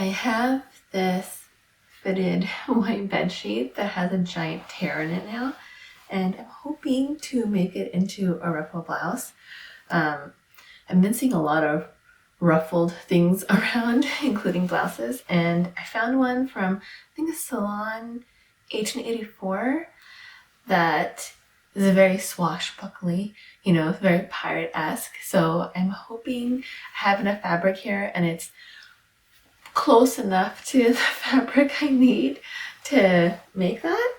have this fitted white bed sheet that has a giant tear in it now, and I'm hoping to make it into a ruffle blouse. I've been seeing a lot of ruffled things around, including blouses, and I found one from, I think, a Salon 1884 that is very swashbuckly, very pirate-esque. So I'm hoping I have enough fabric here and it's close enough to the fabric I need to make that.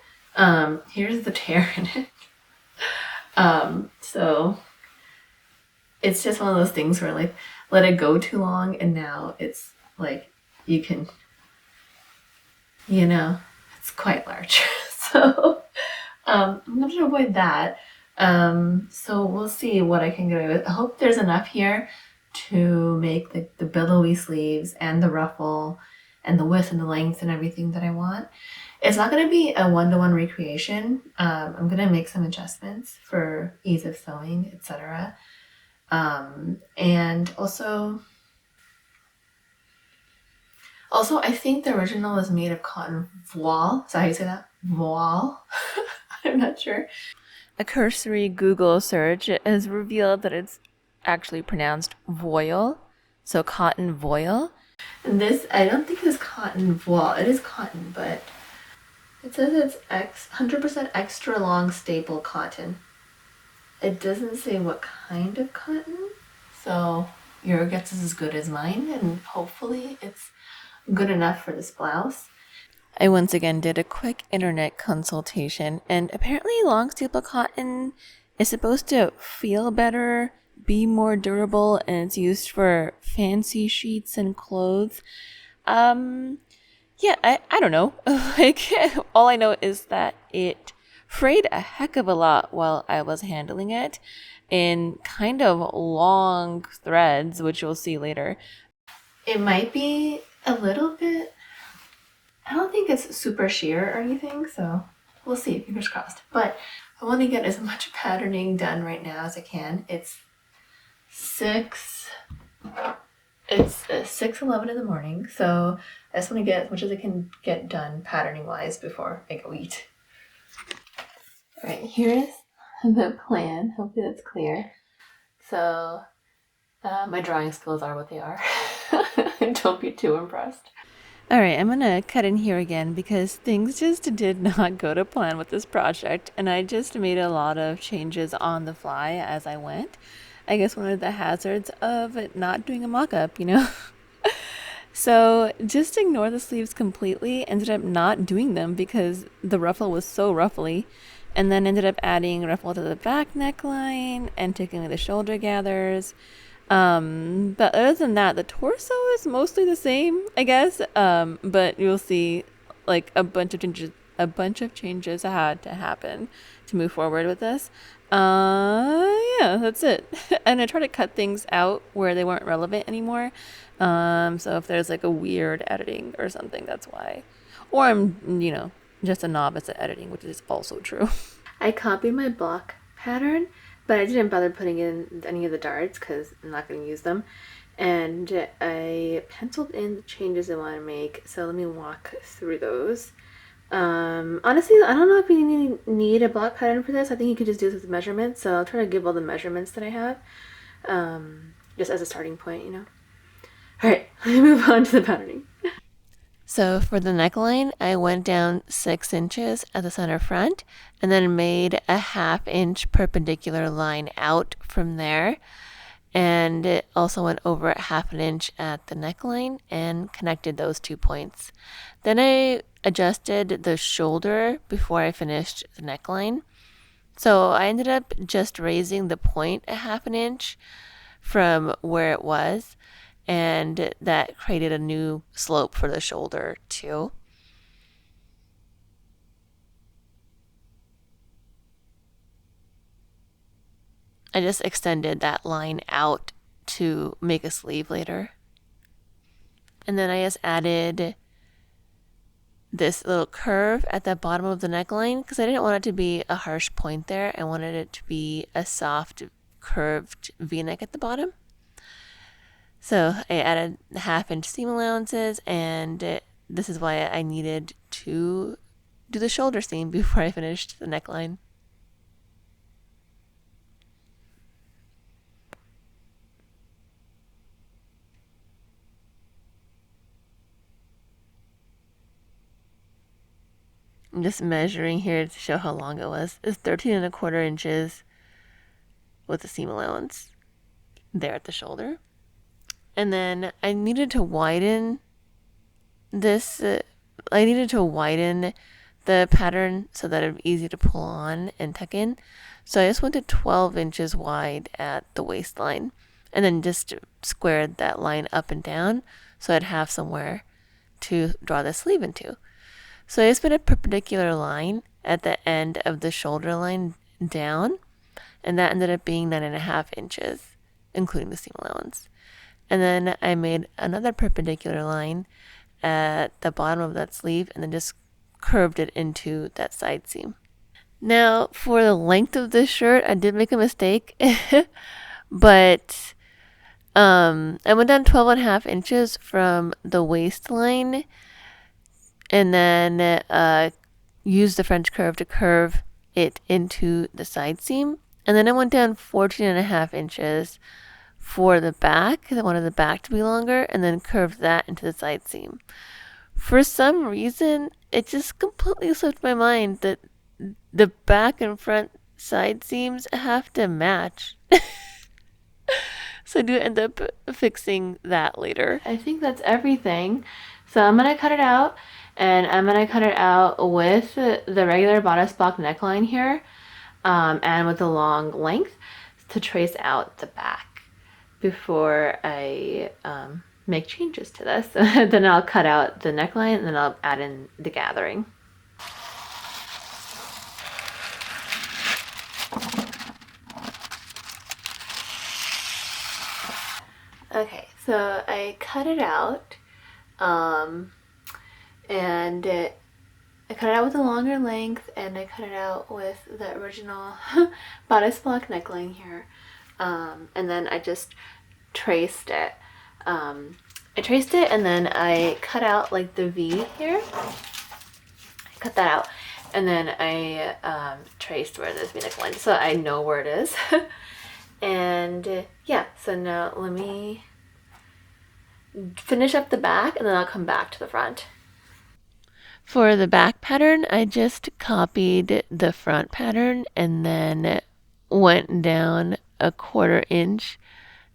Here's the tear in it. So it's just one of those things where like let it go too long and now it's like you can, it's quite large. So I'm going to avoid that. So we'll see what I can get away with. I hope there's enough here to make the billowy sleeves and the ruffle and the width and the length and everything that I want. It's not going to be a one-to-one recreation. I'm going to make some adjustments for ease of sewing, etc. And also I think the original is made of cotton voile. Is that how you say that? Voile? I'm not sure. A cursory Google search has revealed that it's actually pronounced voile, so cotton voile. And this, I don't think is cotton voile. It is cotton, but it says it's 100% extra long staple cotton. It doesn't say what kind of cotton, so your guess is as good as mine, and hopefully it's good enough for this blouse. I once again did a quick internet consultation, and apparently long staple cotton is supposed to feel better, be more durable, and it's used for fancy sheets and clothes. Yeah, I don't know. Like, all I know is that it frayed a heck of a lot while I was handling it in kind of long threads, which you'll see later. It might be a little bit, I don't think it's super sheer or anything, so we'll see, fingers crossed. But I want to get as much patterning done right now as I can. It's 6:11 in the morning, so I just want to get as much as I can get done patterning wise before I go eat. All right, here's the plan. Hopefully that's clear. So my drawing skills are what they are. Don't be too impressed. All right, I'm gonna cut in here again because things just did not go to plan with this project, and I just made a lot of changes on the fly as I went. I guess one of the hazards of not doing a mock-up, So just ignore the sleeves completely. Ended up not doing them because the ruffle was so ruffly, and then ended up adding ruffle to the back neckline and taking away the shoulder gathers. But other than that, the torso is mostly the same, I guess. But you'll see like a bunch of changes had to happen to move forward with this. Yeah, that's it. And I try to cut things out where they weren't relevant anymore. So if there's like a weird editing or something, that's why. Or I'm, just a novice at editing, which is also true. I copied my block pattern, but I didn't bother putting in any of the darts because I'm not going to use them. And I penciled in the changes I want to make. So let me walk through those. Honestly, I don't know if you need a block pattern for this. I think you could just do this with measurements. So I'll try to give all the measurements that I have, just as a starting point, All right, let me move on to the patterning. So for the neckline, I went down 6 inches at the center front and then made a 1/2 inch perpendicular line out from there. And it also went over 1/2 inch at the neckline and connected those 2 points. Then I adjusted the shoulder before I finished the neckline. So I ended up just raising the point 1/2 inch from where it was, and that created a new slope for the shoulder too. I just extended that line out to make a sleeve later. And then I just added this little curve at the bottom of the neckline because I didn't want it to be a harsh point there. I wanted it to be a soft, curved V-neck at the bottom. So I added 1/2 inch seam allowances, and this is why I needed to do the shoulder seam before I finished the neckline. I'm just measuring here to show how long it was. It's 13 1/4 inches with the seam allowance there at the shoulder. And then I needed to widen this. I needed to widen the pattern so that it would be easy to pull on and tuck in. So I just went to 12 inches wide at the waistline and then just squared that line up and down so I'd have somewhere to draw the sleeve into. So I just put a perpendicular line at the end of the shoulder line down, and that ended up being 9.5 inches, including the seam allowance. And then I made another perpendicular line at the bottom of that sleeve and then just curved it into that side seam. Now, for the length of this shirt, I did make a mistake, but I went down 12.5 inches from the waistline and then used the French curve to curve it into the side seam. And then I went down 14.5 inches for the back, because I wanted the back to be longer, and then curved that into the side seam. For some reason, it just completely slipped my mind that the back and front side seams have to match. So I do end up fixing that later. I think that's everything. So I'm going to cut it out, and I'm going to cut it out with the regular bodice block neckline here, and with a long length to trace out the back before I make changes to this. Then I'll cut out the neckline and then I'll add in the gathering. Okay, so I cut it out, and I cut it out with a longer length, and I cut it out with the original bodice block neckline here, and then I just traced it. I traced it, and then I cut out like the V here. I cut that out, and then I traced where this V neckline, so I know where it is. And yeah, so now let me finish up the back and then I'll come back to the front. For the back pattern, I just copied the front pattern and then went down 1/4 inch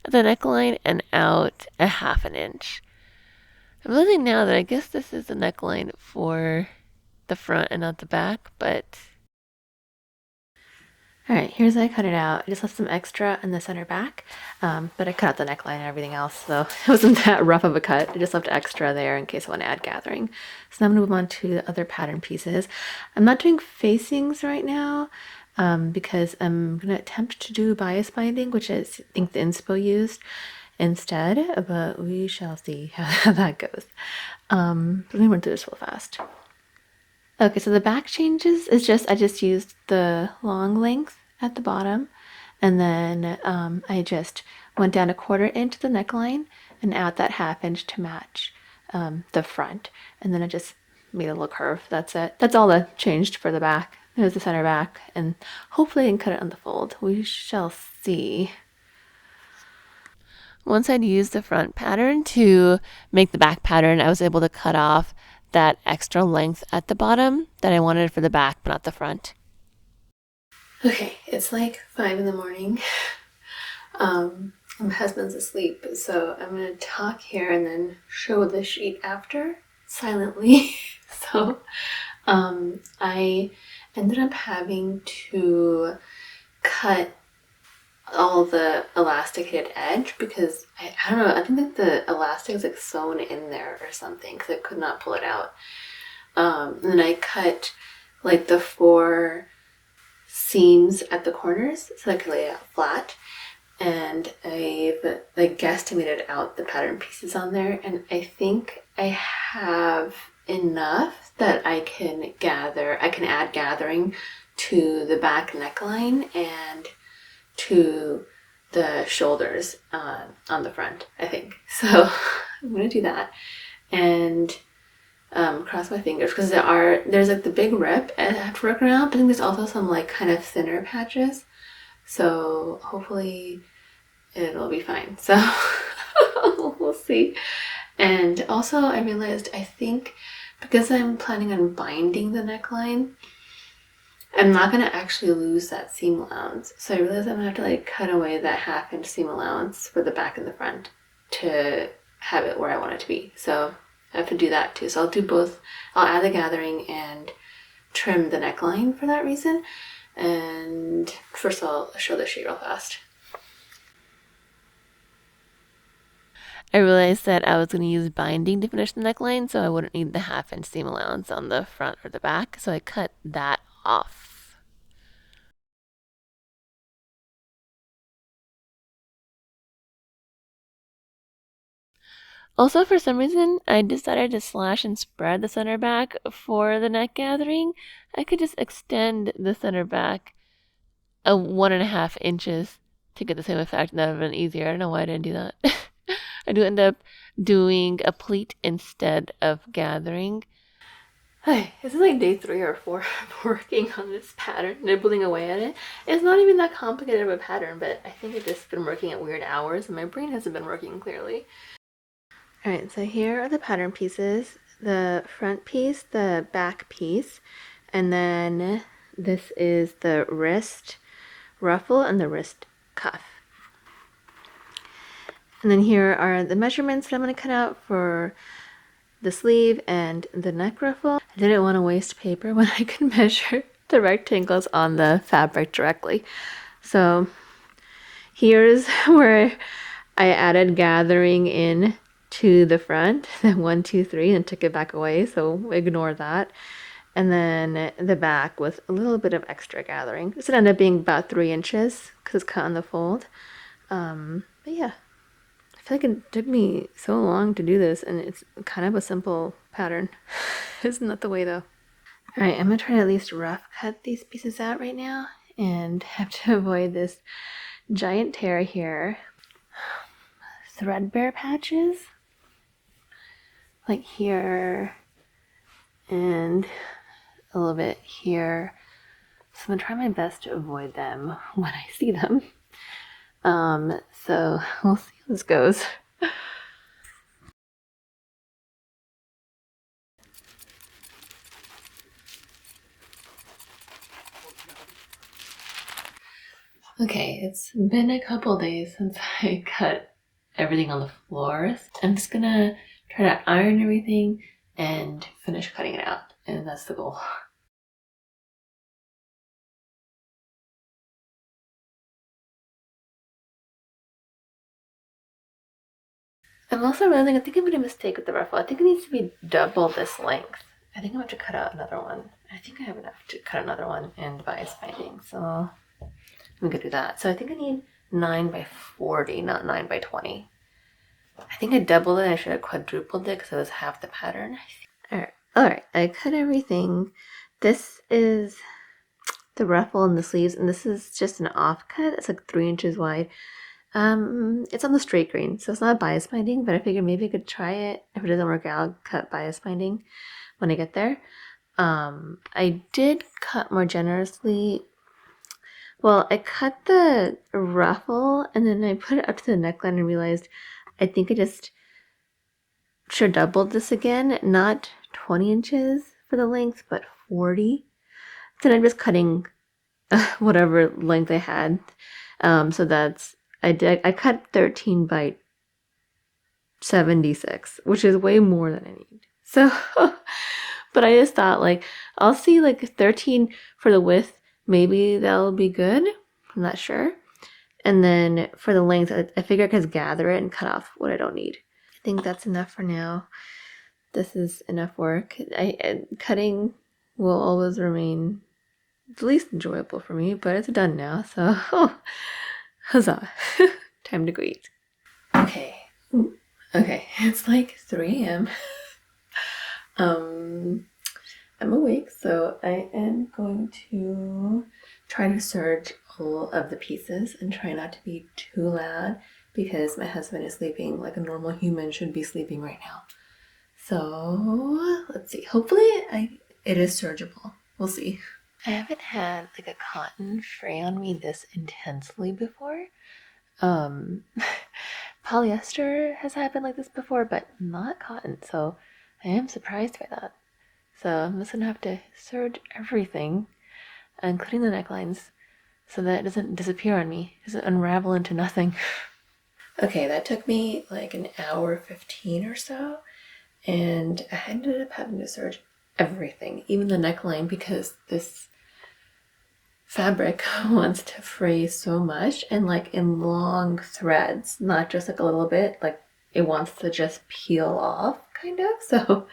at the neckline and out 1/2 inch. I'm realizing now that I guess this is the neckline for the front and not the back, but alright, here's how I cut it out. I just left some extra in the center back, but I cut out the neckline and everything else, so it wasn't that rough of a cut. I just left extra there in case I want to add gathering. So now I'm going to move on to the other pattern pieces. I'm not doing facings right now because I'm going to attempt to do bias binding, which I think the inspo used instead, but we shall see how that goes. Let me run through this real fast. Okay, so the back changes is just, I just used the long length at the bottom, and then I just went down 1/4 inch to the neckline and out that 1/2 inch to match the front, and then I just made a little curve. That's it. That's all that changed for the back. There's the center back, and hopefully I can cut it on the fold. We shall see. Once I'd used the front pattern to make the back pattern, I was able to cut off that extra length at the bottom that I wanted for the back, but not the front. Okay, it's like 5 in the morning. My husband's asleep, so I'm gonna talk here and then show the sheet after silently. So I ended up having to cut all the elasticated edge because I don't know, I think that the elastic is like sewn in there or something because I could not pull it out. And then I cut like the 4 seams at the corners so I could lay it out flat, and I've like guesstimated out the pattern pieces on there, and I think I have enough that I can add gathering to the back neckline and to the shoulders on the front, I think. So I'm gonna do that and cross my fingers because there's like the big rip and I have to work around, but I think there's also some like kind of thinner patches. So hopefully it'll be fine. So we'll see. And also I realized I think because I'm planning on binding the neckline, I'm not going to actually lose that seam allowance. So I realized I'm going to have to like cut away that 1/2 inch seam allowance for the back and the front to have it where I want it to be. So I have to do that too. So I'll do both. I'll add the gathering and trim the neckline for that reason. And first I'll show the sheet real fast. I realized that I was going to use binding to finish the neckline, so I wouldn't need the 1/2 inch seam allowance on the front or the back, so I cut that off. Also, for some reason, I decided to slash and spread the center back for the neck gathering. I could just extend the center back 1.5 inches to get the same effect, and that would have been easier. I don't know why I didn't do that. I do end up doing a pleat instead of gathering. Hi, this is like day 3 or 4 of working on this pattern, nibbling away at it. It's not even that complicated of a pattern, but I think I've just been working at weird hours and my brain hasn't been working clearly. Alright, so here are the pattern pieces. The front piece, the back piece, and then this is the wrist ruffle and the wrist cuff. And then here are the measurements that I'm going to cut out for the sleeve and the neck ruffle. I didn't want to waste paper when I could measure the rectangles on the fabric directly. So here's where I added gathering in to the front, 1, 2, 3, and took it back away, so ignore that. And then the back with a little bit of extra gathering. This would end up being about 3 inches because it's cut on the fold. But yeah, I feel like it took me so long to do this, and it's kind of a simple pattern. Isn't that the way though? Alright, I'm gonna try to at least rough cut these pieces out right now and have to avoid this giant tear here. Threadbare patches, like here and a little bit here. So I'm gonna try my best to avoid them when I see them. So we'll see how this goes. Okay, it's been a couple days since I cut everything on the floors. I'm just gonna try to iron everything and finish cutting it out, and that's the goal. I'm also realizing I think I made a mistake with the ruffle. I think it needs to be double this length. I think I'm going to cut out another one. I think I have enough to cut another one and bias binding, so I'm going to do that. So I think I need 9 by 40, not 9 by 20. I think I doubled it. I should have quadrupled it because it was half the pattern. Alright, I cut everything. This is the ruffle and the sleeves, and this is just an offcut. It's like 3 inches wide. It's on the straight grain, so it's not bias binding, but I figured maybe I could try it. If it doesn't work out, I'll cut bias binding when I get there. I did cut more generously. Well, I cut the ruffle and then I put it up to the neckline and realized I think I just should have doubled this again, not 20 inches for the length, but 40. Then I'm just cutting whatever length I had. So that's I cut 13 by 76, which is way more than I need. So, but I just thought like, I'll see like 13 for the width. Maybe that'll be good. I'm not sure. And then for the length, I figure I could gather it and cut off what I don't need. I think that's enough for now. This is enough work. Cutting will always remain the least enjoyable for me, but it's done now, so huzzah. Time to go eat. Okay, it's like 3 a.m. I'm awake, so I am going to try to serge all of the pieces and try not to be too loud because my husband is sleeping like a normal human should be sleeping right now. So let's see. Hopefully it is sergeable. We'll see. I haven't had like a cotton fray on me this intensely before. Polyester has happened like this before, but not cotton, so I am surprised by that. So I'm just gonna have to serge everything, including the necklines, so that it doesn't disappear on me, doesn't unravel into nothing. Okay, that took me like an hour 15 or so, and I ended up having to serge everything, even the neckline, because this fabric wants to fray so much and like in long threads, not just like a little bit, like it wants to just peel off kind of. So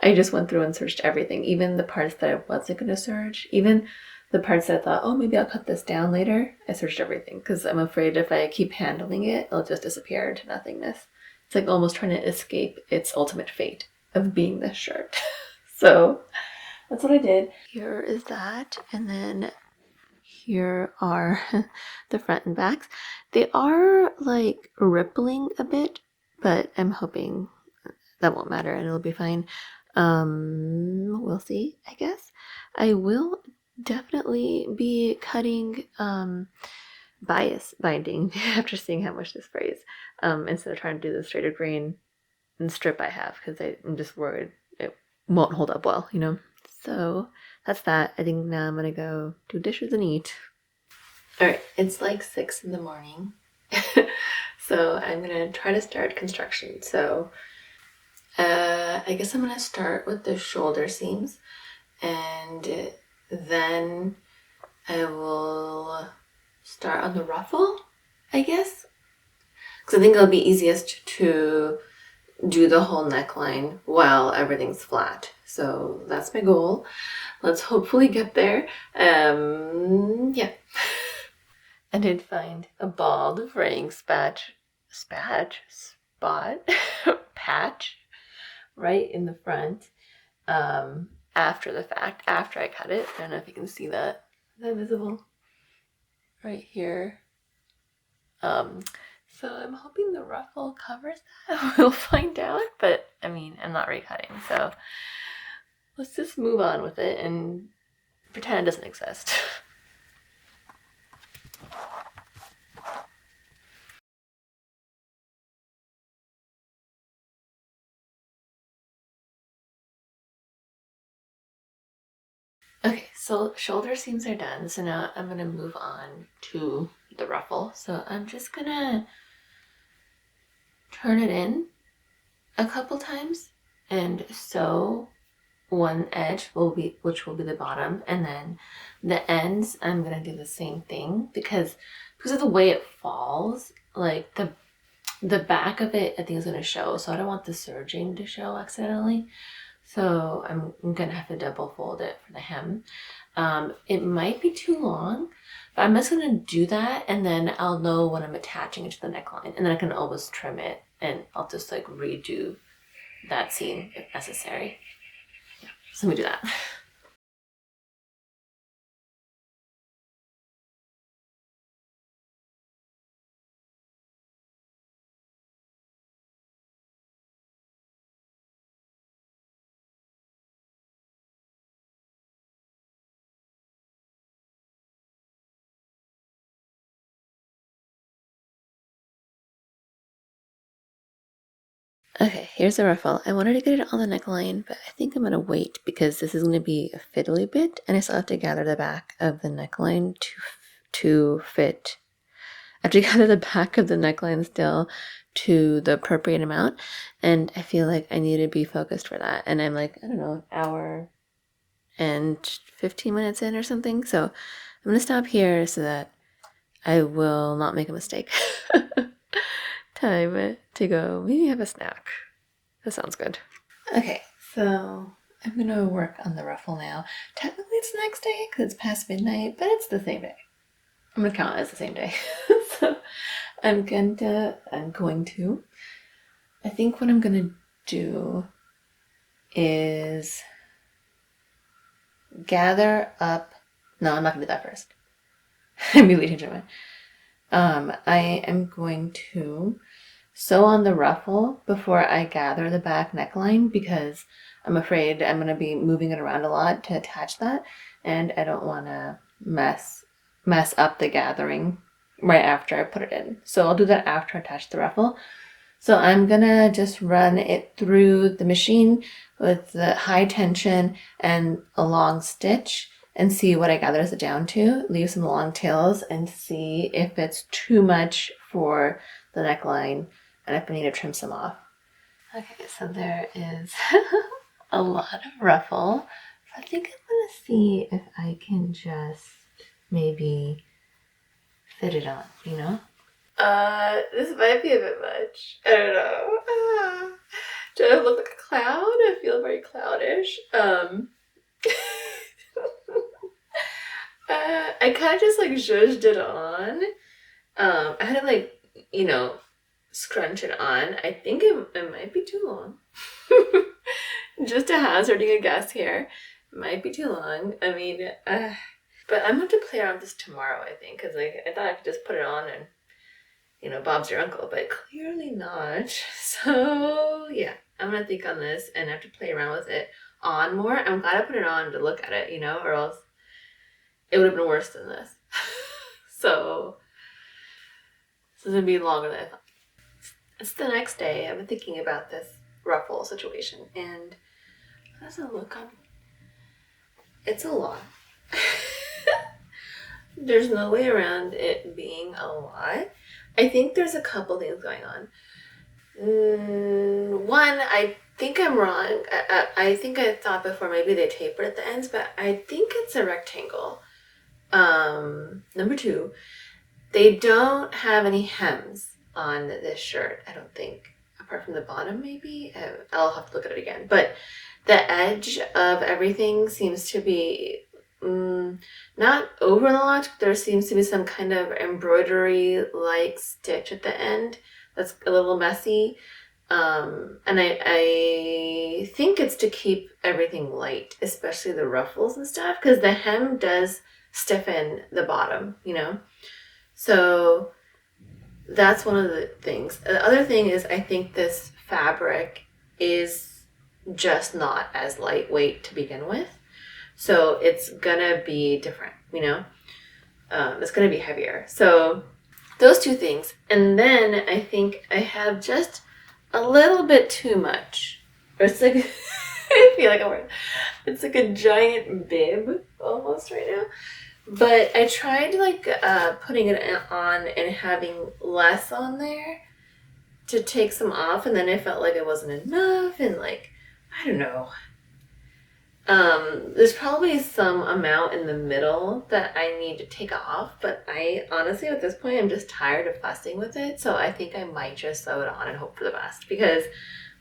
I just went through and serged everything, even the parts that I wasn't going to serge, even the parts that I thought, oh, maybe I'll cut this down later. I serged everything because I'm afraid if I keep handling it, it'll just disappear into nothingness. It's like almost trying to escape its ultimate fate of being this shirt. So that's what I did. Here is that, and then here are the front and backs. They are like rippling a bit, but I'm hoping that won't matter and it'll be fine. We'll see, I guess. I will definitely be cutting bias binding after seeing how much this frays, instead of trying to do the straighter grain and strip I have, because I'm just worried it won't hold up well, you know? So that's that. I think now I'm gonna go do dishes and eat. Alright, it's like 6 in the morning. So I'm gonna try to start construction. So I guess I'm gonna start with the shoulder seams, and then I will start on the ruffle, I guess. Because I think it'll be easiest to do the whole neckline while everything's flat. So that's my goal. Let's hopefully get there. Yeah. I did find a bald fraying patch right in the front, after the fact, after I cut it. I don't know if you can see that. Is that visible? Right here. So I'm hoping the ruffle covers that. We'll find out, but I mean, I'm not recutting, so let's just move on with it and pretend it doesn't exist. Okay, so shoulder seams are done, so now I'm gonna move on to the ruffle. So I'm just gonna turn it in a couple times and sew one edge which will be the bottom, and then the ends I'm gonna do the same thing because of the way it falls, like the back of it I think is gonna show, so I don't want the serging to show accidentally. So I'm gonna have to double fold it for the hem. It might be too long, but I'm just gonna do that, and then I'll know when I'm attaching it to the neckline, and then I can always trim it, and I'll just like redo that seam if necessary. Yeah, so let me do that. Okay, here's the ruffle. I wanted to get it on the neckline, but I think I'm gonna wait because this is gonna be a fiddly bit, and I still have to gather the back of the neckline to fit. I have to gather the back of the neckline still to the appropriate amount, and I feel like I need to be focused for that. And I'm like, I don't know, hour and 15 minutes in or something. So I'm gonna stop here so that I will not make a mistake. Time to go maybe have a snack. That sounds good. Okay, so I'm gonna work on the ruffle now. Technically it's the next day because it's past midnight, but it's the same day. I'm gonna count it as the same day. So I'm going to, I think what I'm gonna do is gather up No, I'm not gonna do that first. I immediately changed my mind. I am going to sew on the ruffle before I gather the back neckline because I'm afraid I'm going to be moving it around a lot to attach that, and I don't want to mess up the gathering right after I put it in. So I'll do that after I attach the ruffle. So I'm gonna just run it through the machine with the high tension and a long stitch and see what I gathers it down to. Leave some long tails and see if it's too much for the neckline and if I need to trim some off. Okay, so there is a lot of ruffle. So I think I'm gonna see if I can just maybe fit it on, you know? This might be a bit much. I don't know. Do I look like a cloud? I feel very cloudish. I kind of just like zhuzhed it on. I had to like, scrunch it on. I think it might be too long. Just a hazarding a guess here. It might be too long. I mean, but I'm going to play around with this tomorrow, I think, because like I thought I could just put it on and Bob's your uncle, but clearly not. So yeah, I'm gonna think on this and have to play around with it on more. I'm glad I put it on to look at it, or else it would have been worse than this. So this is gonna be longer than I thought. It's the next day. I've been thinking about this ruffle situation, and how does it look on? It's a lot. There's no way around it being a lot. I think there's a couple things going on. One, I think I'm wrong. I think I thought before maybe they tapered at the ends, but I think it's a rectangle. Number two, they don't have any hems on this shirt, I don't think. Apart from the bottom, maybe? I'll have to look at it again. But the edge of everything seems to be not overlocked. There seems to be some kind of embroidery-like stitch at the end that's a little messy. And I think it's to keep everything light, especially the ruffles and stuff, because the hem does stiffen the bottom, So that's one of the things. The other thing is I think this fabric is just not as lightweight to begin with. So it's gonna be different, it's gonna be heavier. So those two things. And then I think I have just a little bit too much. Or it's like, I feel like it's like a giant bib almost right now. But I tried like putting it on and having less on there to take some off. And then I felt like it wasn't enough. And like, I don't know. There's probably some amount in the middle that I need to take off, but I honestly at this point I'm just tired of fussing with it, so I think I might just sew it on and hope for the best, because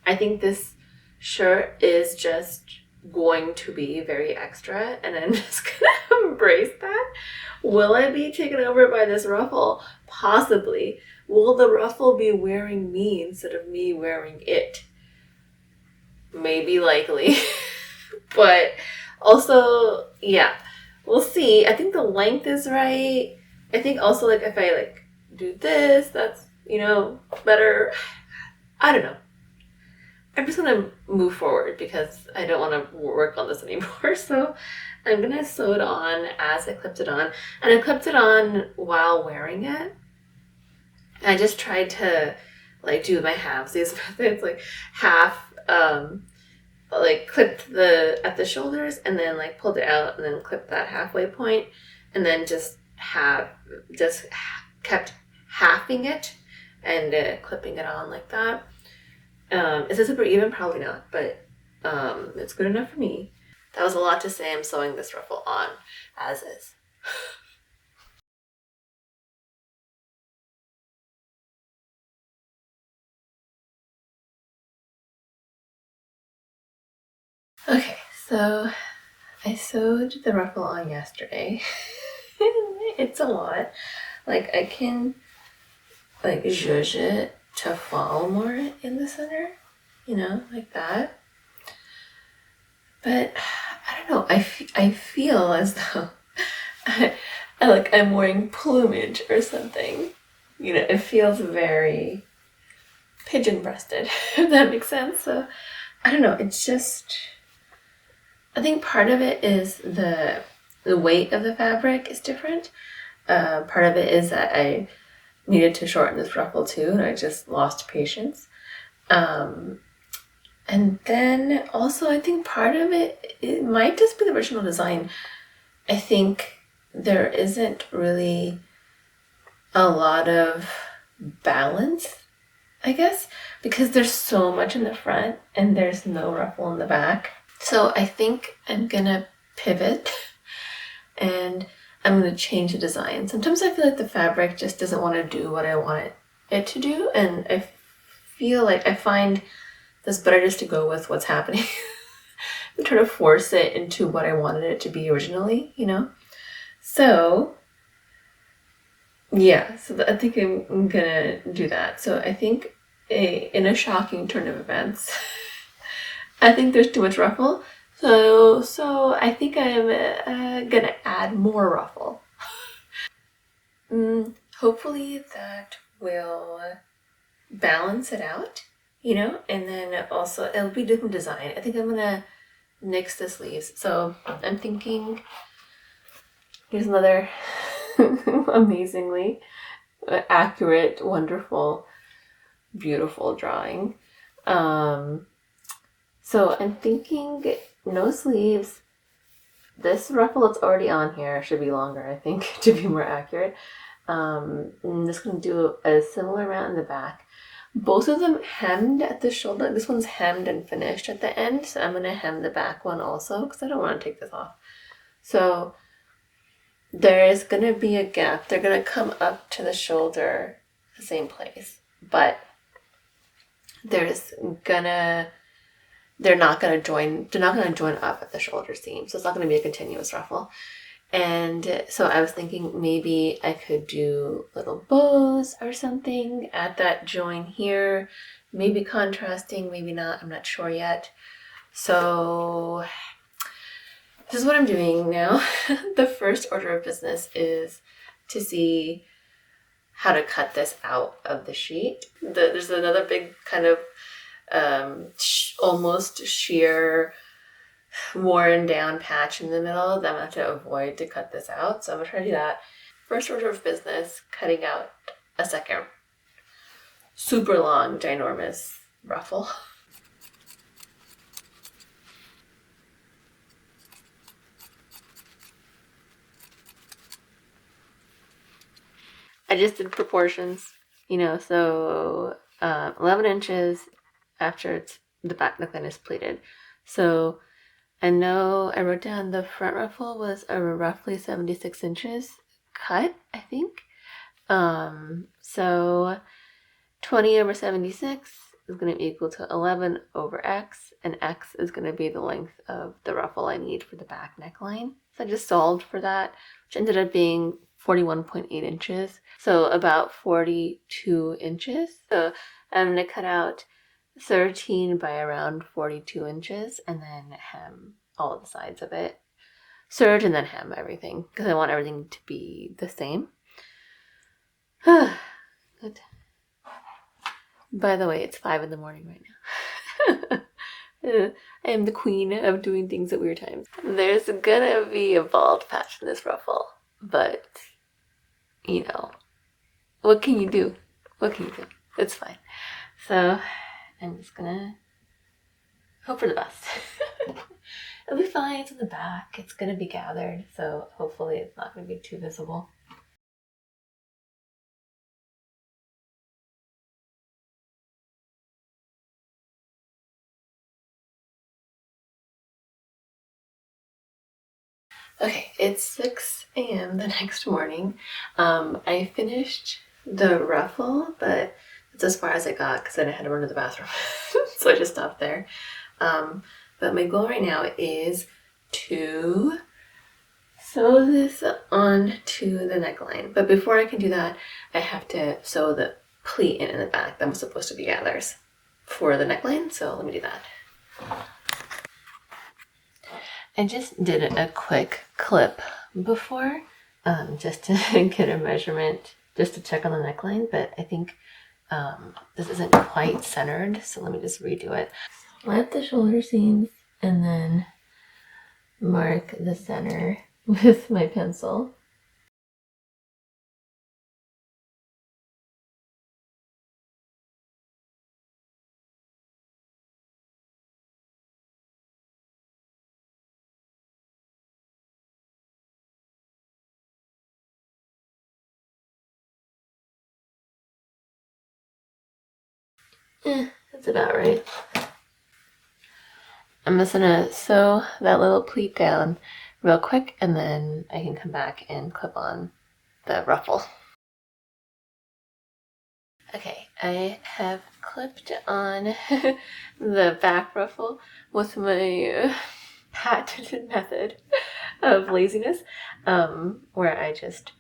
I think this shirt is just going to be very extra and I'm just gonna embrace that. Will I be taken over by this ruffle? Possibly. Will the ruffle be wearing me instead of me wearing it? Maybe, likely. But also, yeah, we'll see. I think the length is right. I think also like if I like do this, that's, better. I don't know. I'm just going to move forward because I don't want to work on this anymore. So I'm going to sew it on as I clipped it on. And I clipped it on while wearing it. I just tried to like do my halves. These methods, like half, like clipped at the shoulders and then like pulled it out and then clipped that halfway point and then just kept halving it and clipping it on like that. Is it super even? Probably not, but it's good enough for me. That was a lot to say. I'm sewing this ruffle on as is. Okay, so I sewed the ruffle on yesterday. It's a lot. Like I can like zhuzh it to fall more in the center, like that. But I don't know. I feel as though like I'm wearing plumage or something. You know, it feels very pigeon-breasted, if that makes sense. So I don't know. It's just, I think part of it is the weight of the fabric is different. Part of it is that I needed to shorten this ruffle too, and I just lost patience. And then also, I think part of it might just be the original design. I think there isn't really a lot of balance, I guess, because there's so much in the front and there's no ruffle in the back. So I think I'm gonna pivot and I'm gonna change the design. Sometimes I feel like the fabric just doesn't want to do what I want it to do, and I feel like I find it's better just to go with what's happening and try to force it into what I wanted it to be originally, you know? So, yeah, so I think I'm gonna do that. So I think in a shocking turn of events, I think there's too much ruffle. So I think I'm gonna add more ruffle. Hopefully that will balance it out, you know, and then also it'll be different design. I think I'm gonna nix the sleeves. So I'm thinking, here's another amazingly accurate, wonderful, beautiful drawing. So I'm thinking no sleeves. This ruffle that's already on here should be longer, I think, to be more accurate. I'm just going to do a similar amount in the back. Both of them hemmed at the shoulder. This one's hemmed and finished at the end, so I'm going to hem the back one also because I don't want to take this off. So there is going to be a gap. They're going to come up to the shoulder, the same place, but they're not going to join up at the shoulder seam, so it's not going to be a continuous ruffle. And so I was thinking maybe I could do little bows or something at that join here, maybe contrasting, maybe not, I'm not sure yet. So this is what I'm doing now. The first order of business is to see how to cut this out of the sheet. There's another big kind of almost sheer worn down patch in the middle that I'm going to have to avoid to cut this out. So I'm going to try to do that. First order of business, cutting out a second super long, ginormous ruffle. I just did proportions, you know, so 11 inches after the back neckline is pleated. So I know I wrote down the front ruffle was a roughly 76 inches cut, I think. So 20 over 76 is going to be equal to 11 over x, and x is going to be the length of the ruffle I need for the back neckline. So I just solved for that, which ended up being 41.8 inches, so about 42 inches. So I'm going to cut out 13 by around 42 inches and then hem all of the sides of it. Serge and then hem everything because I want everything to be the same. Good. By the way, it's 5 in the morning right now. I am the queen of doing things at weird times. There's gonna be a bald patch in this ruffle, but you know, what can you do? What can you do? It's fine. So I'm just gonna hope for the best. It'll be fine. It's in the back. It's gonna be gathered, so hopefully it's not gonna be too visible. Okay, it's 6 a.m. the next morning. I finished the ruffle, but it's as far as I got because then I had to run to the bathroom. So I just stopped there. But my goal right now is to sew this onto the neckline. But before I can do that, I have to sew the pleat in the back. That was supposed to be gathers for the neckline, so let me do that. I just did a quick clip before, just to get a measurement, just to check on the neckline, but I think this isn't quite centered, so let me just redo it. Let the shoulder seams and then mark the center with my pencil. That's about right. I'm just gonna sew that little pleat down real quick and then I can come back and clip on the ruffle. Okay, I have clipped on the back ruffle with my patented method of laziness, where I just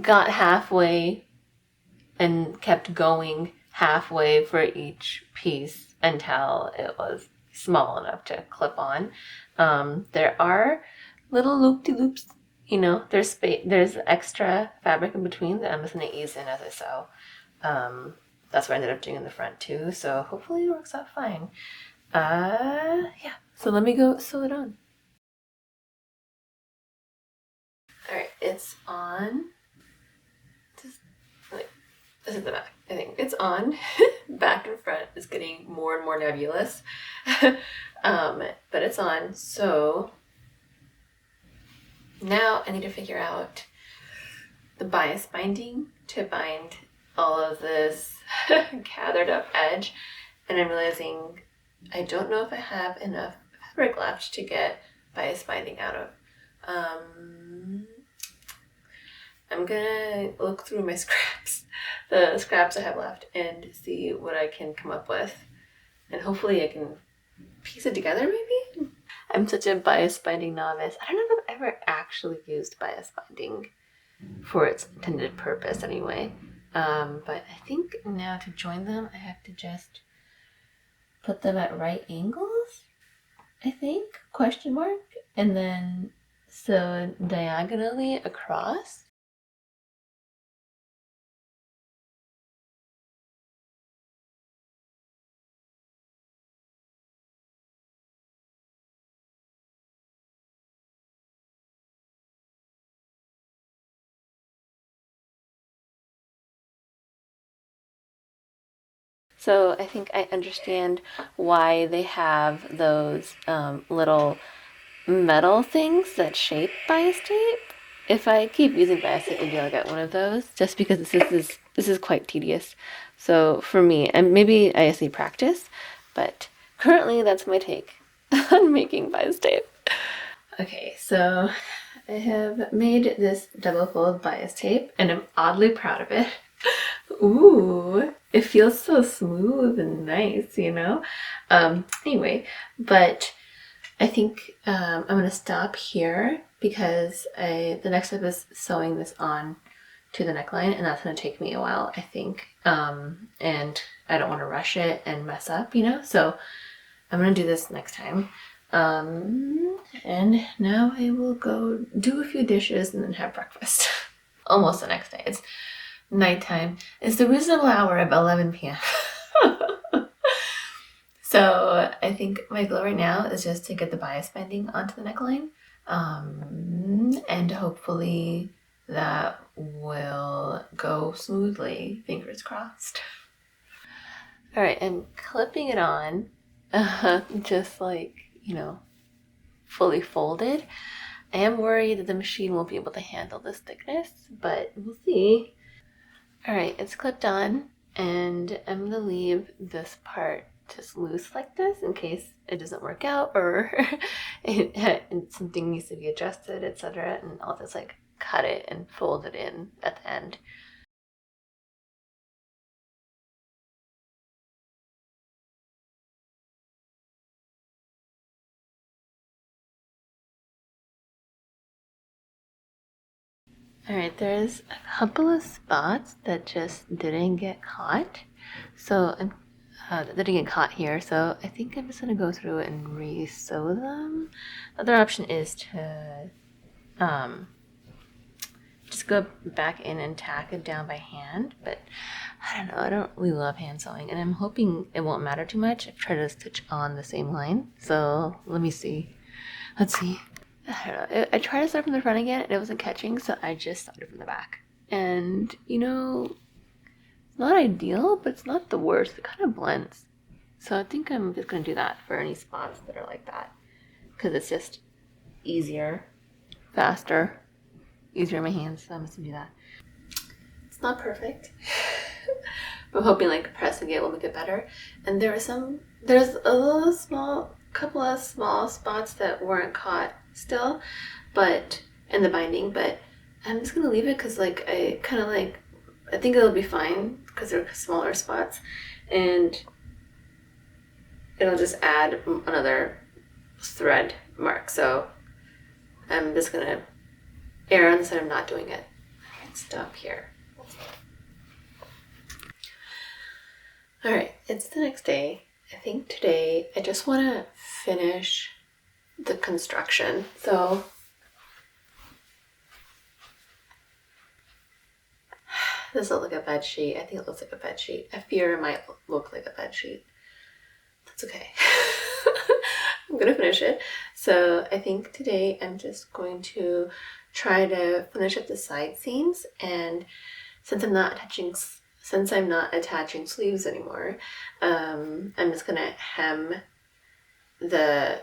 got halfway and kept going halfway for each piece until it was small enough to clip on. There are little loop-de-loops, there's extra fabric in between that I'm just going to ease in as I sew. That's what I ended up doing in the front too, so hopefully it works out fine. Yeah, so let me go sew it on. Alright, it's on. This is the back. I think it's on. Back and front is getting more and more nebulous. But it's on. So now I need to figure out the bias binding to bind all of this gathered up edge. And I'm realizing I don't know if I have enough fabric left to get bias binding out of. I'm gonna look through my scraps, the scraps I have left, and see what I can come up with. And hopefully I can piece it together, maybe? I'm such a bias binding novice. I don't know if I've ever actually used bias binding for its intended purpose anyway. But I think now to join them, I have to just put them at right angles, I think, question mark, and then sew diagonally across. So I think I understand why they have those little metal things that shape bias tape. If I keep using bias tape, maybe I'll get one of those. Just because this is quite tedious. So for me, and maybe I just need practice, but currently that's my take on making bias tape. Okay, so I have made this double fold bias tape, and I'm oddly proud of it. Ooh, it feels so smooth and nice, Anyway, but I think I'm gonna stop here because the next step is sewing this on to the neckline, and that's gonna take me a while, I think. And I don't want to rush it and mess up, So I'm gonna do this next time. And now I will go do a few dishes and then have breakfast. Almost the next day. It's nighttime. It's the reasonable hour of 11 p.m. So I think my goal right now is just to get the bias binding onto the neckline. And hopefully that will go smoothly. Fingers crossed. All right, I'm clipping it on, just like, fully folded. I am worried that the machine won't be able to handle this thickness, but we'll see. All right, it's clipped on, and I'm gonna leave this part just loose like this in case it doesn't work out or something needs to be adjusted, etc. And I'll just cut it and fold it in at the end. All right, there's a couple of spots that just didn't get caught. So that didn't get caught here. So I think I'm just gonna go through and re-sew them. The other option is to just go back in and tack it down by hand. But I don't know, I don't really love hand sewing, and I'm hoping it won't matter too much. I've tried to stitch on the same line, so let me see. Let's see. I don't know. I tried to start from the front again and it wasn't catching, so I just started from the back. And you know, it's not ideal, but it's not the worst. It kind of blends. So I think I'm just gonna do that for any spots that are like that, because it's just easier, faster, easier in my hands. So I'm just gonna do that. It's not perfect. I'm hoping like pressing it will make it better. And there's a couple of small spots that weren't caught still, but in the binding. But I'm just gonna leave it because like I think it'll be fine because they're smaller spots, and it'll just add another thread mark. So I'm just gonna err on the side of not doing it. I can stop here. All right, it's the next day. I think today I just want to finish the construction. So this will look like a bed sheet. I think it looks like a bed sheet. I fear it might look like a bed sheet. That's okay. I'm gonna finish it. So I think today I'm just going to try to finish up the side seams, and since I'm not attaching sleeves anymore, I'm just gonna hem the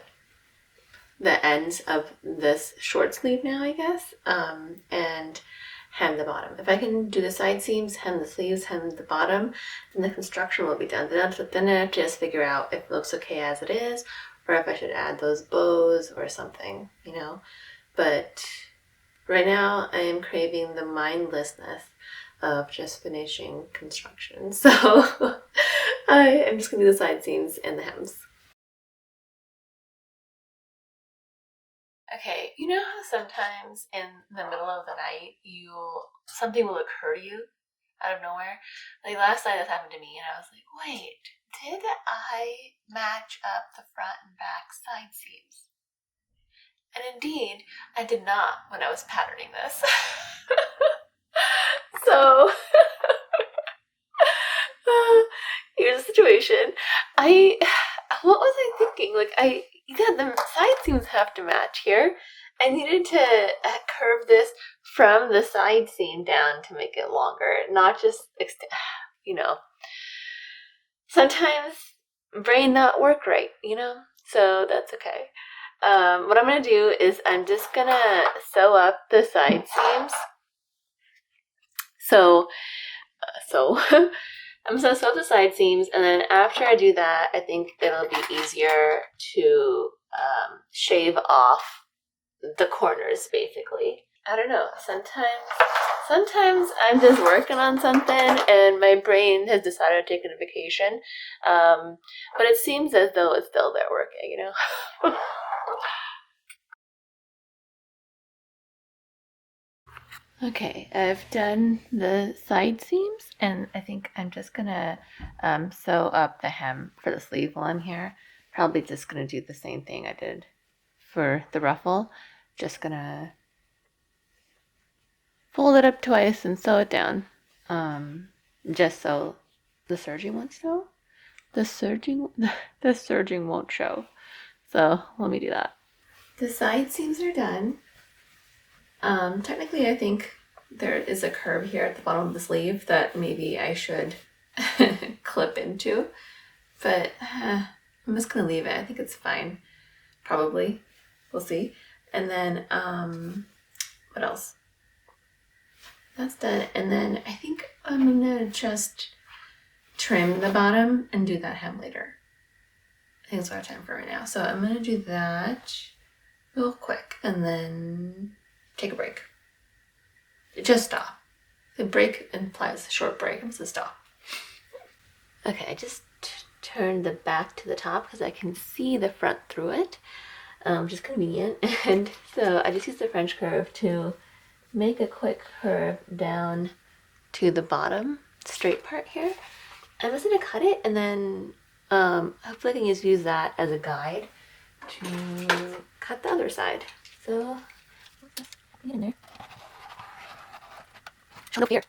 ends of this short sleeve now, I guess, and hem the bottom. If I can do the side seams, hem the sleeves, hem the bottom, then the construction will be done. Then I have to just figure out if it looks okay as it is, or if I should add those bows or something, you know. But right now I am craving the mindlessness of just finishing construction. So I am just gonna do the side seams and the hems. Okay, you know how sometimes in the middle of the night something will occur to you out of nowhere? Like last night this happened to me and I was like, wait, did I match up the front and back side seams? And indeed, I did not when I was patterning this. So here's the situation. What was I thinking? Like the side seams have to match here. I needed to curve this from the side seam down to make it longer, not just you know. Sometimes brain not work right, you know. So that's okay. What I'm gonna do is I'm just gonna sew up the side seams. So I'm just gonna sew up the side seams, and then after I do that, I think it'll be easier to shave off the corners, basically. I don't know. Sometimes I'm just working on something, and my brain has decided to take a vacation. But it seems as though it's still there working, you know. Okay, I've done the side seams, and I think I'm just gonna sew up the hem for the sleeve while I'm here. Probably just gonna do the same thing I did for the ruffle. Just gonna fold it up twice and sew it down, just so the serging won't show. The serging won't show. So let me do that. The side seams are done. Technically, I think there is a curve here at the bottom of the sleeve that maybe I should clip into, but I'm just gonna leave it. I think it's fine. Probably. We'll see. And then, what else? That's done. And then I think I'm gonna just trim the bottom and do that hem later. I think it's our time for right now. So I'm gonna do that real quick and then take a break. Just stop. The break implies a short break. I'm just gonna stop. Okay, I just turned the back to the top because I can see the front through it, which is convenient. And so I just used the French curve to make a quick curve down to the bottom straight part here. I'm just gonna cut it, and then hopefully I can just use that as a guide to cut the other side. So get in there. Show no fear.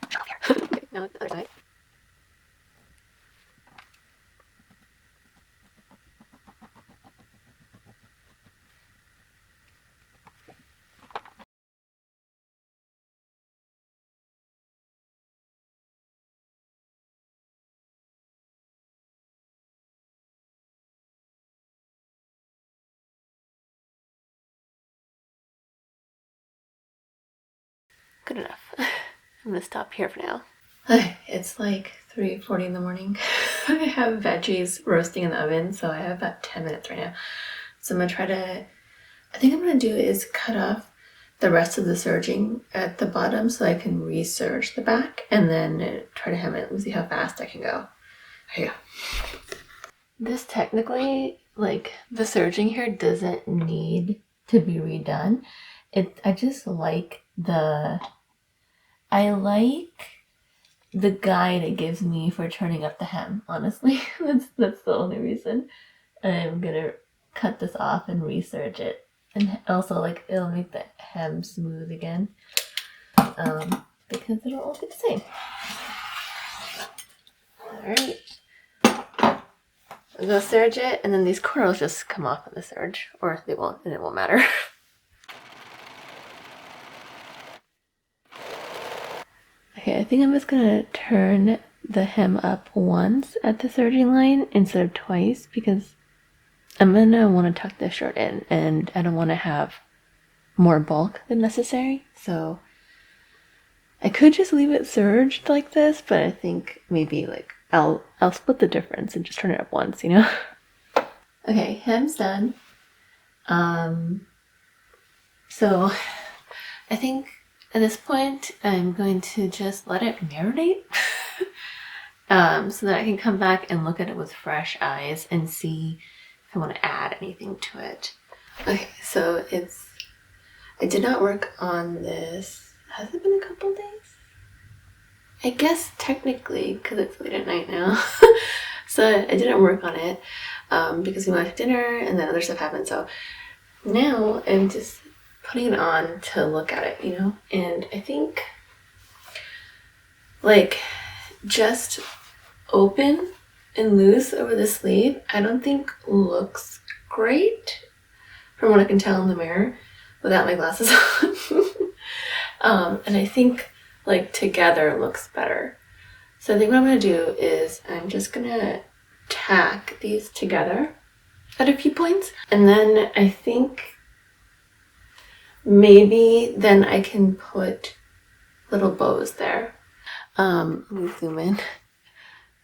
Show no fear. Okay, now the other side. Good enough. I'm gonna stop here for now. It's like 3:40 in the morning. I have veggies roasting in the oven, so I have about 10 minutes right now. So I'm gonna try to, I think I'm gonna do is cut off the rest of the serging at the bottom so I can reserge the back and then try to hem it and see how fast I can go. Here you go. This technically, like, the serging here doesn't need to be redone. I just like I like the guide it gives me for turning up the hem, honestly. That's the only reason. I'm gonna cut this off and reserge it. And also, like, it'll make the hem smooth again. Because it'll all be the same. Alright. I'll go serge it, and then these corners just come off in the serge. Or they won't, and it won't matter. Okay, I think I'm just gonna turn the hem up once at the serging line instead of twice because I'm gonna want to tuck this shirt in and I don't want to have more bulk than necessary. So I could just leave it serged like this, but I think maybe like I'll split the difference and just turn it up once, you know? Okay, hem's done. So I think at this point, I'm going to just let it marinate so that I can come back and look at it with fresh eyes and see if I want to add anything to it. Okay, so I did not work on this. Has it been a couple days? I guess technically, because it's late at night now. So I didn't work on it because we went to dinner and then other stuff happened. So now I'm just putting it on to look at it, you know? And I think, like, just open and loose over the sleeve, I don't think looks great from what I can tell in the mirror without my glasses on. And I think, like, together looks better. So I think what I'm going to do is I'm just going to tack these together at a few points. And then I think maybe then I can put little bows there. Let me zoom in.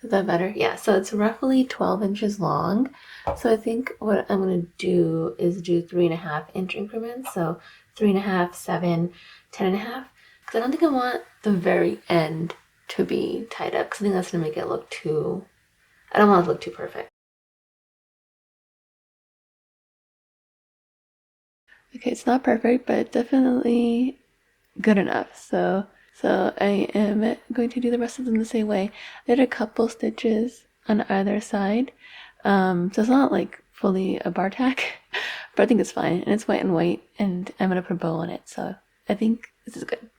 Is that better? Yeah, so it's roughly 12 inches long. So I think what I'm going to do is do 3.5-inch increments. So 3.5, 7, 10.5. Because I don't think I want the very end to be tied up. Because I think that's going to make it look too, I don't want it to look too perfect. Okay, it's not perfect, but definitely good enough. So I am going to do the rest of them the same way. I did a couple stitches on either side. So it's not like fully a bar tack, but I think it's fine. And it's white and white, and I'm gonna put a bow on it. So I think this is good.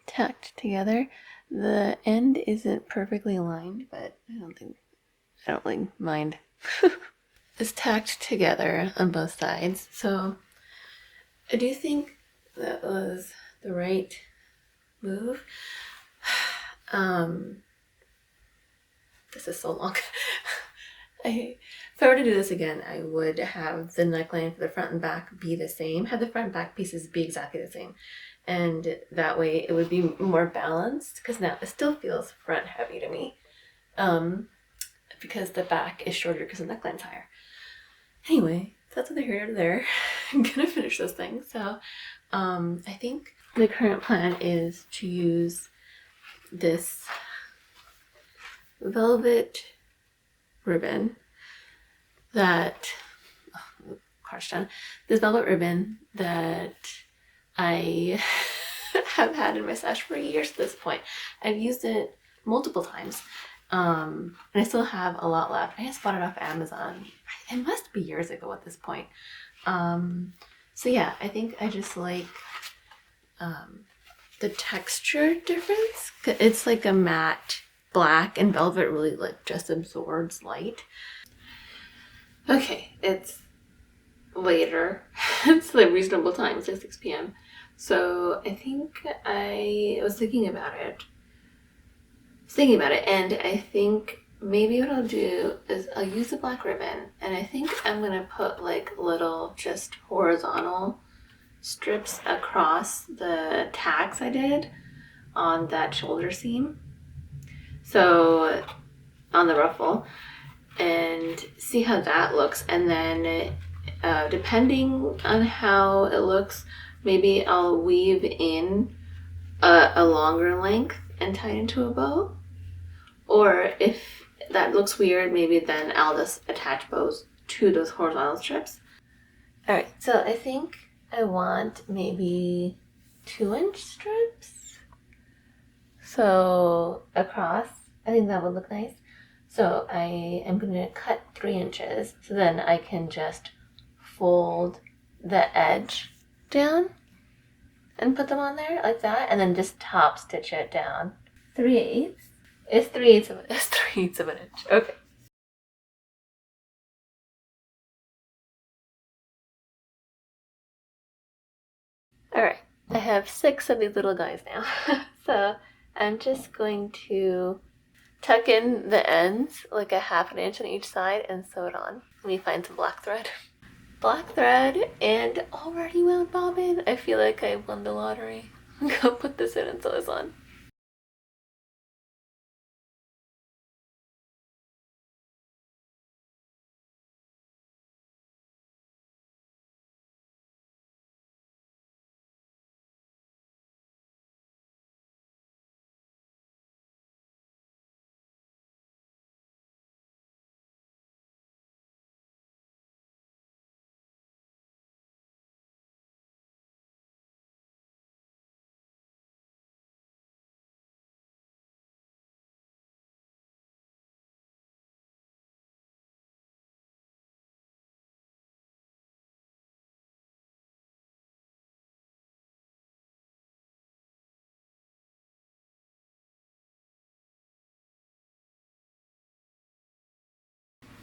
Tacked together. The end isn't perfectly aligned, but I don't really mind. It's tacked together on both sides. So I do think that was the right move. This is so long. If I were to do this again, I would have the neckline for the front and back be the same, have the front and back pieces be exactly the same. And that way it would be more balanced, because now it still feels front heavy to me. Because the back is shorter because the neckline's higher. Anyway, that's neither here nor there. I'm gonna finish this thing. So I think the current plan is to use this velvet ribbon that this velvet ribbon that I have had in my stash for years at this point. I've used it multiple times, And I still have a lot left. I just bought it off Amazon. It must be years ago at this point. So yeah, I think I just like the texture difference. It's like a matte black, and velvet really like just absorbs light. Okay, it's later. It's like reasonable time. It's like 6 p.m. So I think I was thinking about it. And I think maybe what I'll do is I'll use the black ribbon, and I think I'm gonna put like little just horizontal strips across the tacks I did on that shoulder seam. So on the ruffle, and see how that looks, and then depending on how it looks, maybe I'll weave in a longer length and tie it into a bow. Or if that looks weird, maybe then I'll just attach bows to those horizontal strips. All right, so I think I want maybe 2-inch strips. So across, I think that would look nice. So I am going to cut 3 inches, so then I can just fold the edge down and put them on there like that, and then just top stitch it down. 3/8. It's 3/8 of it. It's 3/8 of an inch. Okay. All right. I have 6 of these little guys now. So I'm just going to tuck in the ends like a 1/2 inch on each side and sew it on. Let me find some black thread. Black thread and already wound bobbin. I feel like I won the lottery. Go put this in and sew this on.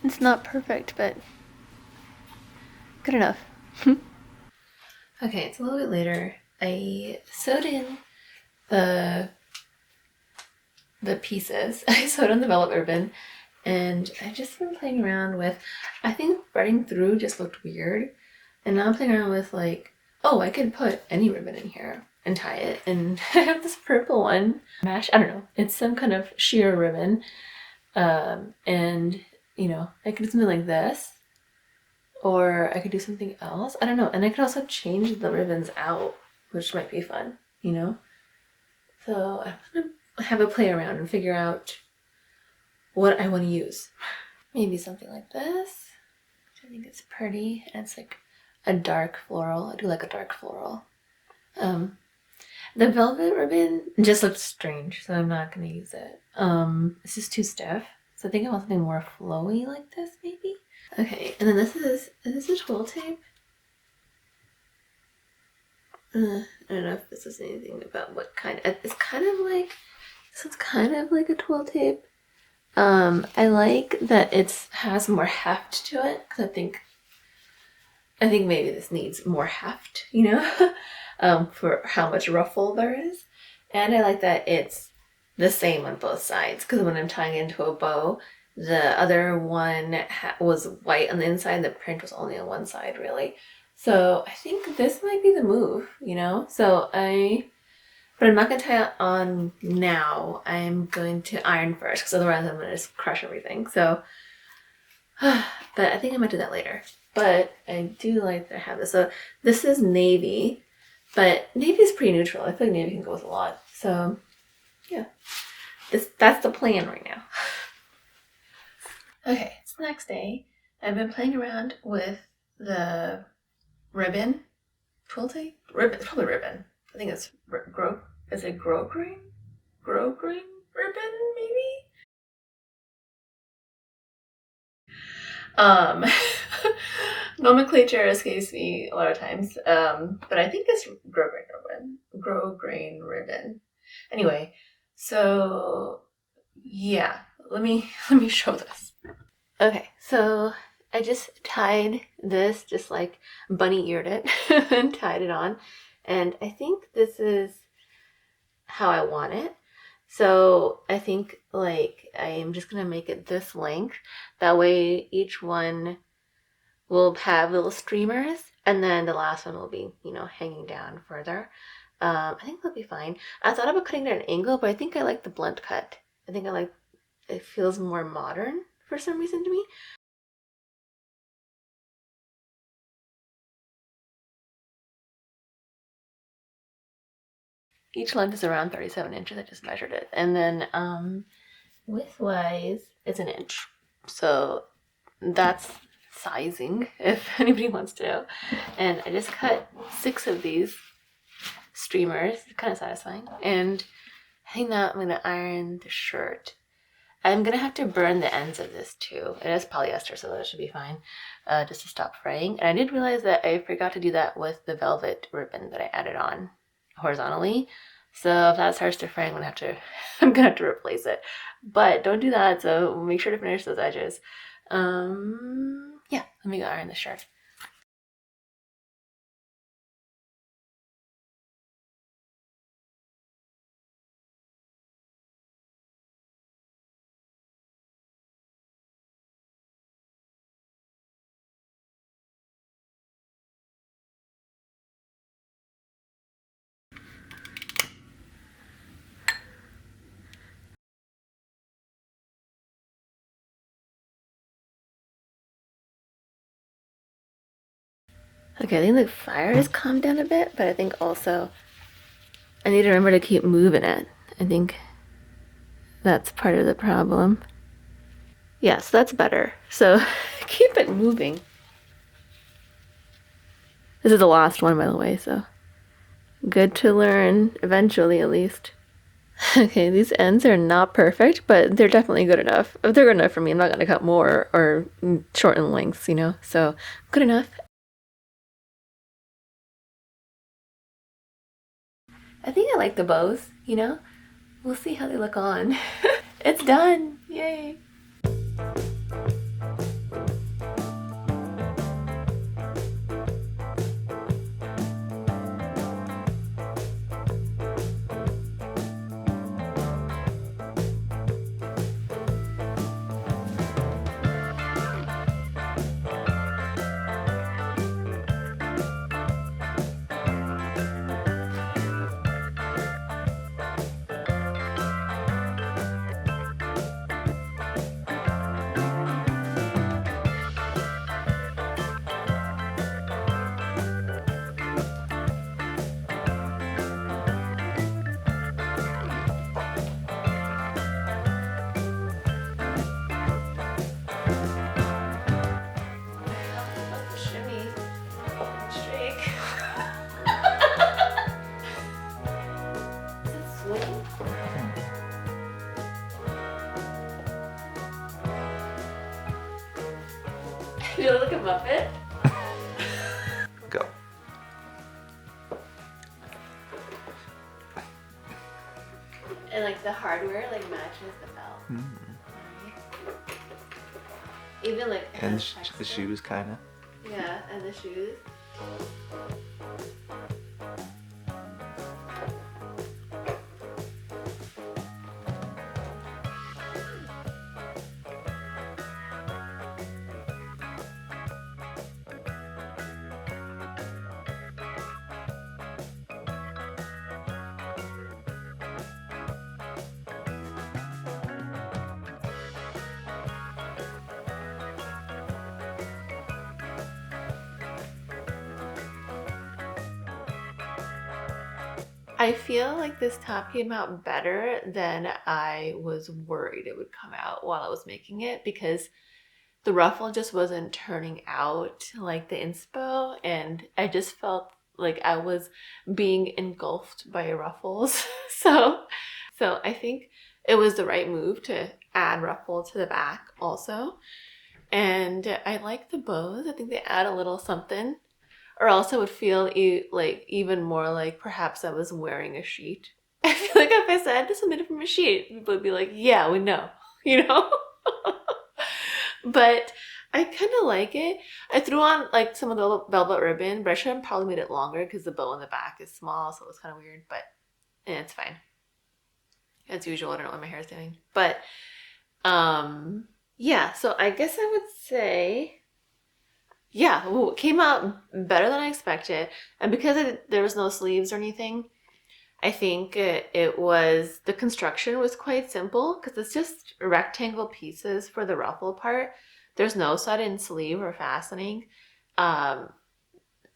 It's not perfect, but good enough. Okay, it's a little bit later. I sewed in the pieces. I sewed on the velvet ribbon, and I've just been playing around with. I think threading through just looked weird, and now I'm playing around with like, oh, I could put any ribbon in here and tie it. And I have this purple one. Mesh. I don't know. It's some kind of sheer ribbon, and I could do something like this, or I could do something else. I don't know. And I could also change the ribbons out, which might be fun. So I'm gonna have a play around and figure out what I want to use. Maybe something like this, which I think is pretty. And it's like a dark floral. I do like a dark floral. The velvet ribbon just looks strange, so I'm not gonna use it. It's just too stiff. So I think I want something more flowy like this, maybe. Okay, and then this is a twill tape? I don't know if this is anything about what kind. It's kind of like, this is kind of like a twill tape. I like that it has more heft to it, because I think maybe this needs more heft, for how much ruffle there is. And I like that it's the same on both sides, because when I'm tying into a bow, the other one was white on the inside, the print was only on one side, really. So I think this might be the move, but I'm not going to tie it on now. I'm going to iron first, because otherwise I'm going to just crush everything. So, but I think I might do that later. But I do like to have this. So this is navy, but navy is pretty neutral. I feel like navy can go with a lot. So yeah, that's the plan right now. Okay, it's the next day. I've been playing around with the ribbon. Twill tape? Ribbon. It's probably ribbon. I think it's is it grosgrain? Grosgrain ribbon, maybe? Um, nomenclature escapes me a lot of times, but I think it's grosgrain ribbon. Grosgrain ribbon. Anyway, so yeah, let me show this. Okay, so I just tied this, just like bunny eared it, and tied it on, and I think this is how I want it. So I think like I am just gonna make it this length. That way each one will have little streamers, and then the last one will be, you know, hanging down further. I think that'll be fine. I thought about cutting it at an angle, but I think I like the blunt cut. I think I like it feels more modern for some reason to me. Each length is around 37 inches. I just measured it. And then width-wise, it's an inch. So that's sizing, if anybody wants to know. And I just cut 6 of these streamers. It's kind of satisfying. And I think that I'm going to iron the shirt. I'm going to have to burn the ends of this too. It is polyester, so that should be fine, just to stop fraying. And I did realize that I forgot to do that with the velvet ribbon that I added on horizontally. So if that starts to fray, I'm gonna have to replace it. But don't do that. So make sure to finish those edges. Yeah, let me go iron the shirt. Okay, I think the fire has calmed down a bit, but I think also I need to remember to keep moving it. I think that's part of the problem. Yes, that's better. So keep it moving. This is the last one, by the way, so good to learn eventually, at least. Okay, these ends are not perfect, but they're definitely good enough. If they're good enough for me, I'm not going to cut more or shorten lengths, you know? So, good enough. I think I like the bows, you know? We'll see how they look on. It's done! Yay! Shimmy. Shake. Is it swing? You look like a Muppet? Go. And like the hardware like matches the belt. Even like And the shoes, kind of. Yeah, and the shoes. I feel like this top came out better than I was worried it would come out while I was making it, because the ruffle just wasn't turning out like the inspo, and I just felt like I was being engulfed by ruffles. So I think it was the right move to add ruffle to the back also. And I like the bows. I think they add a little something. Or else it would feel like even more like perhaps I was wearing a sheet. I feel like if I said this is made from a sheet, people would be like, yeah, we know, you know? But I kind of like it. I threw on like some of the velvet ribbon, but I should have probably made it longer because the bow in the back is small, so it was kind of weird, but it's fine. As usual, I don't know what my hair is doing. But yeah, so I guess I would say yeah, well, it came out better than I expected. And because there was no sleeves or anything, I think it was the construction was quite simple because it's just rectangle pieces for the ruffle part. There's no sudden sleeve or fastening. Um,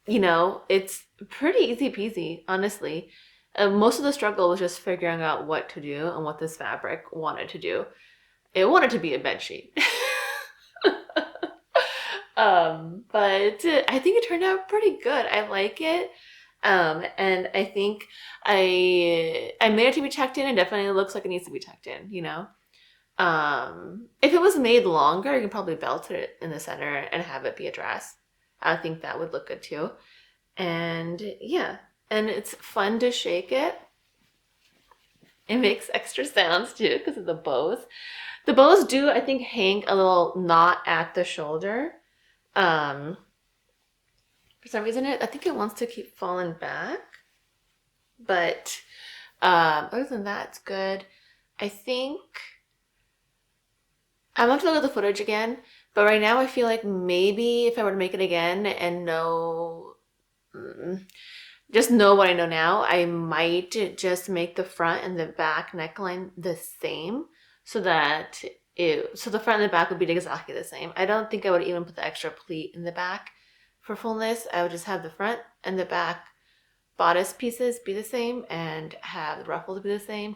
it's pretty easy peasy, honestly. Most of the struggle was just figuring out what to do and what this fabric wanted to do. It wanted to be a bed sheet. But I think it turned out pretty good. I like it. And I think I made it to be tucked in. It definitely looks like it needs to be tucked in, you know? If it was made longer, you can probably belt it in the center and have it be a dress. I think that would look good too. And yeah, and it's fun to shake it. It makes extra sounds too because of the bows. The bows do, I think, hang a little knot at the shoulder. Um, for some reason, I think it wants to keep falling back. But other than that, it's good. I think I'm gonna have to look at the footage again. But right now, I feel like maybe if I were to make it again and just know what I know now, I might just make the front and the back neckline the same so that so the front and the back would be exactly the same. I don't think I would even put the extra pleat in the back for fullness. I would just have the front and the back bodice pieces be the same and have the ruffles be the same.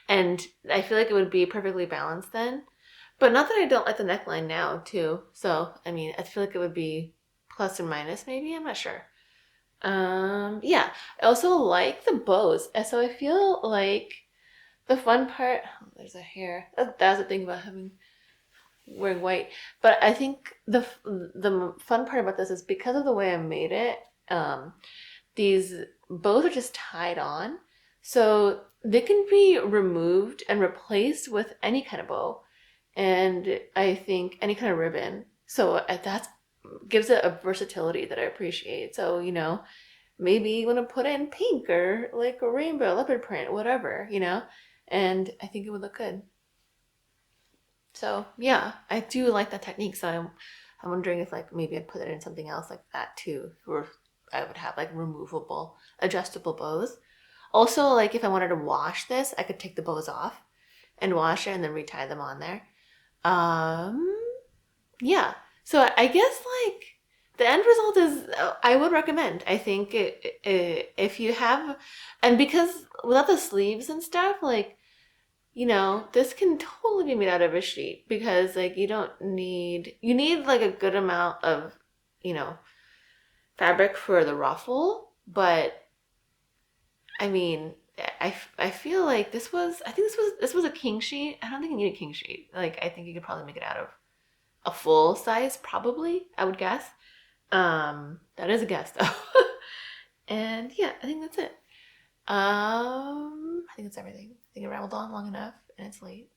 And I feel like it would be perfectly balanced then. But not that I don't like the neckline now too. So I mean, I feel like it would be plus or minus maybe. I'm not sure. Yeah. I also like the bows, and so I feel like the fun part. Oh, there's a hair. That's the thing about wearing white. But I think the fun part about this is because of the way I made it. These bows are just tied on, so they can be removed and replaced with any kind of bow, and I think any kind of ribbon. So that gives it a versatility that I appreciate. So maybe you want to put in pink or like a rainbow, leopard print, whatever, and I think it would look good. So yeah, I do like that technique. So I'm wondering if like maybe I'd put it in something else like that too, where I would have like removable, adjustable bows. Also, like if I wanted to wash this, I could take the bows off and wash it and then retie them on there. Um, yeah. So I guess like the end result is I would recommend. I think if you have, and because without the sleeves and stuff, like this can totally be made out of a sheet because like you need like a good amount of you know fabric for the ruffle, but I mean, I feel like I think this was a king sheet. I don't think you need a king sheet. Like I think you could probably make it out of a full size, probably, I would guess. That is a guess though. And yeah, I think that's it. I think that's everything. I think I rambled on long enough and it's late.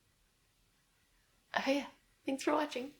Okay, yeah. Thanks for watching.